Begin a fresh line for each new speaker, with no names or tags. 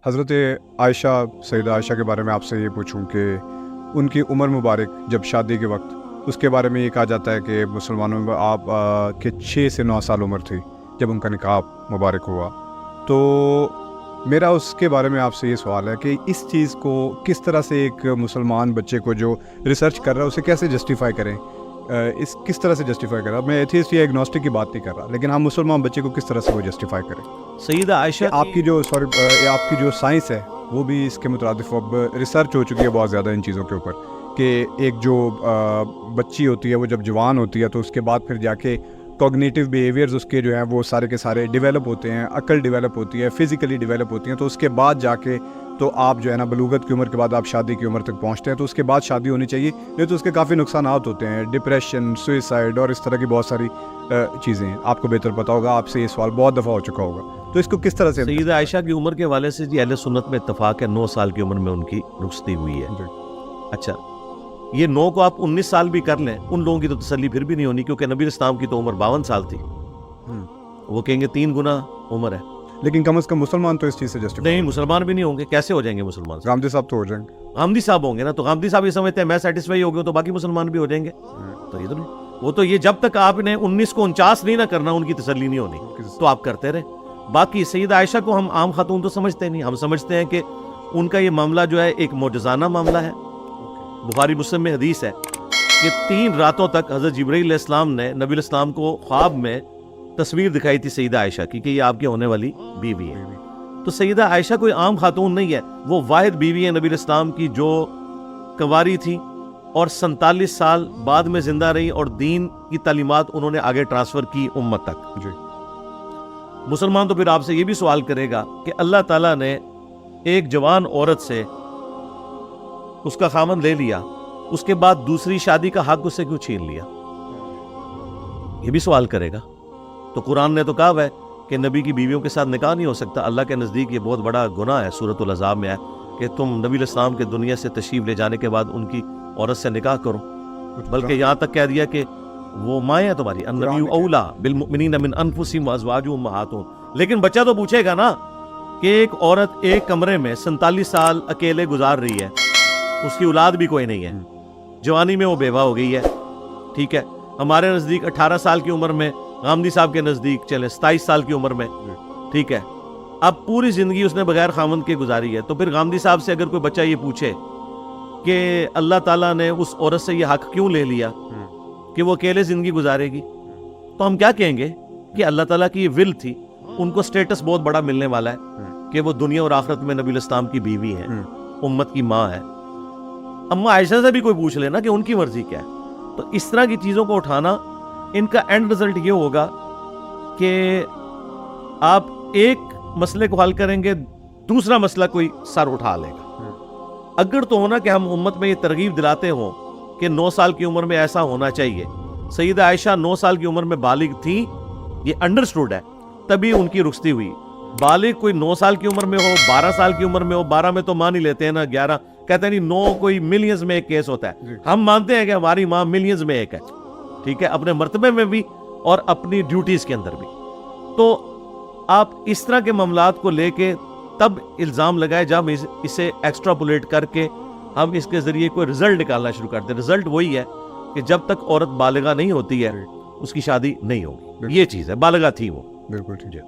حضرت عائشہ سیدہ عائشہ کے بارے میں آپ سے یہ پوچھوں کہ ان کی عمر مبارک جب شادی کے وقت اس کے بارے میں یہ کہا جاتا ہے کہ مسلمانوں میں آپ کے 6 سے 9 سال عمر تھی جب ان کا نکاح مبارک ہوا. تو میرا اس کے بارے میں آپ سے یہ سوال ہے کہ اس چیز کو کس طرح سے ایک مسلمان بچے کو جو ریسرچ کر رہا ہے اسے کیسے جسٹیفائی کریں, کس طرح سے جسٹیفائی کر رہا ہے. میں ایتھیسٹ یا ایگنوسٹک کی بات نہیں کر رہا, لیکن ہم مسلمان بچے کو کس طرح سے وہ جسٹیفائی کریں.
سیدہ عائشہ
آپ کی جو آپ کی جو سائنس ہے وہ بھی اس کے مترادف اب ریسرچ ہو چکی ہے بہت زیادہ ان چیزوں کے اوپر کہ ایک جو بچی ہوتی ہے وہ جب جوان ہوتی ہے تو اس کے بعد پھر جا کے کوگنیٹیو بیہیویئرز اس کے جو ہیں وہ سارے کے سارے ڈیولپ ہوتے ہیں, عقل ڈیولپ ہوتی ہے, فزیکلی ڈیولپ ہوتی ہیں. تو اس کے بعد جا کے تو آپ جو ہے نا بلوغت کی عمر کے بعد آپ شادی کی عمر تک پہنچتے ہیں, تو اس کے بعد شادی ہونی چاہیے. نہیں تو اس کے کافی نقصانات ہوتے ہیں, ڈپریشن, سوئسائڈ اور اس طرح کی بہت ساری چیزیں ہیں. آپ کو بہتر پتہ ہوگا, آپ سے یہ سوال بہت دفعہ ہو چکا ہوگا. تو اس کو کس طرح سے
سیدہ عائشہ کی عمر کے حوالے سے جی اہل سنت میں اتفاق ہے, 9 سال کی عمر میں ان کی رخصتی ہوئی ہے. اچھا, یہ 9 کو آپ 19 سال بھی کر لیں, ان لوگوں کی تو تسلی پھر بھی نہیں ہونی, کیونکہ نبی اسلام کی تو عمر 52 سال تھی. وہ کہیں گے 3 گنا عمر ہے.
لیکن کم از کم مسلمان تو اس چیز سے جسٹیفائی
نہیں, مسلمان بھی نہیں ہوں گے. کیسے ہو جائیں گے مسلمان؟
غامدی صاحب تو ہو جائیں گے.
غامدی صاحب ہوں گے نا, تو غامدی صاحب یہ سمجھتے ہیں میں سیٹسفائی ہو گیا تو باقی مسلمان بھی ہو جائیں گے. تو یہ تو نہیں, وہ تو یہ جب تک آپ نے 19 کو 49 نہیں نہ کرنا ان کی تسلی نہیں ہونی, تو آپ کرتے رہے. باقی سیدہ عائشہ کو ہم عام خاتون تو سمجھتے نہیں, ہم سمجھتے ہیں کہ ان کا یہ معاملہ جو ہے ایک معجزانہ معاملہ ہے. بخاری مسلم میں حدیث ہے کہ 3 راتوں تک حضرت جبرائیل علیہ السلام نے نبی الاسلام کو خواب میں تصویر دکھائی تھی سیدہ عائشہ کی کہ یہ آپ کی ہونے والی بیوی ہے. تو سیدہ عائشہ کوئی عام خاتون نہیں ہے, وہ واحد بیوی ہے نبی الاسلام کی جو کنواری تھی اور 47 سال بعد میں زندہ رہی, اور دین کی تعلیمات انہوں نے آگے ٹرانسفر کی امت تک. مسلمان تو پھر آپ سے یہ بھی سوال کرے گا کہ اللہ تعالیٰ نے ایک جوان عورت سے اس کا خامند لے لیا, اس کے بعد دوسری شادی کا حق اس سے کیوں چھین لیا؟ یہ بھی سوال کرے گا. تو قرآن نے تو کہا ہے کہ نبی کی بیویوں کے ساتھ نکاح نہیں ہو سکتا. اللہ کے نزدیک یہ بہت بڑا گناہ ہے. سورۃ الاحزاب میں ہے کہ تم نبی الاسلام کے دنیا سے تشریف لے جانے کے بعد ان کی عورت سے نکاح کرو, بلکہ یہاں تک کہہ دیا کہ وہ مائیں ہیں تمہاری, النبی اولا بالمؤمنین من انفسہم وازواجہم امہاتہم. لیکن بچہ تو پوچھے گا نا کہ ایک عورت ایک کمرے میں 47 سال اکیلے گزار رہی ہے, اس کی اولاد بھی کوئی نہیں ہے, جوانی میں وہ بیوہ ہو گئی ہے, ٹھیک ہے. ہمارے نزدیک 18 سال کی عمر میں, غامدی صاحب کے نزدیک چلے 27 سال کی عمر میں, ٹھیک ہے. اب پوری زندگی اس نے بغیر خامند کے گزاری ہے. تو پھر غامدی صاحب سے اگر کوئی بچہ یہ پوچھے کہ اللہ تعالیٰ نے اس عورت سے یہ حق کیوں لے لیا کہ وہ اکیلے زندگی گزارے گی, تو ہم کیا کہیں گے کہ اللہ تعالیٰ کی یہ ول تھی, ان کو سٹیٹس بہت بڑا ملنے والا ہے کہ وہ دنیا اور آخرت میں نبی الاسلام کی بیوی ہے, امت کی ماں ہے. اما عائشہ سے بھی کوئی پوچھ لینا کہ ان کی مرضی کیا ہے. تو اس طرح کی چیزوں کو اٹھانا, ان کا اینڈ رزلٹ یہ ہوگا کہ آپ ایک مسئلے کو حل کریں گے, دوسرا مسئلہ کوئی سر اٹھا لے گا. اگر تو ہونا کہ ہم امت میں یہ ترغیب دلاتے ہوں کہ 9 سال کی عمر میں ایسا ہونا چاہیے. سیدہ عائشہ 9 سال کی عمر میں بالغ تھی, یہ انڈرسٹوڈ ہے, تبھی ان کی رخصتی ہوئی. بالغ کوئی 9 سال کی عمر میں ہو, 12 سال کی عمر میں ہو, 12 میں تو مان ہی لیتے ہیں نا, 11 کہتے ہیں نہیں, 9 کوئی ملینز میں ایک کیس ہوتا ہے. ہم مانتے ہیں کہ ہماری ماں ملینز میں ایک ہے, ٹھیک ہے, اپنے مرتبے میں بھی اور اپنی ڈیوٹیز کے اندر بھی. تو آپ اس طرح کے معاملات کو لے کے تب الزام لگائے جب اسے ایکسٹراپولیٹ کر کے ہم اس کے ذریعے کوئی رزلٹ نکالنا شروع کرتے. رزلٹ وہی ہے کہ جب تک عورت بالغہ نہیں ہوتی ہے اس کی شادی نہیں ہوگی. یہ چیز ہے, بالغہ تھی وہ.
بالکل ٹھیک ہے.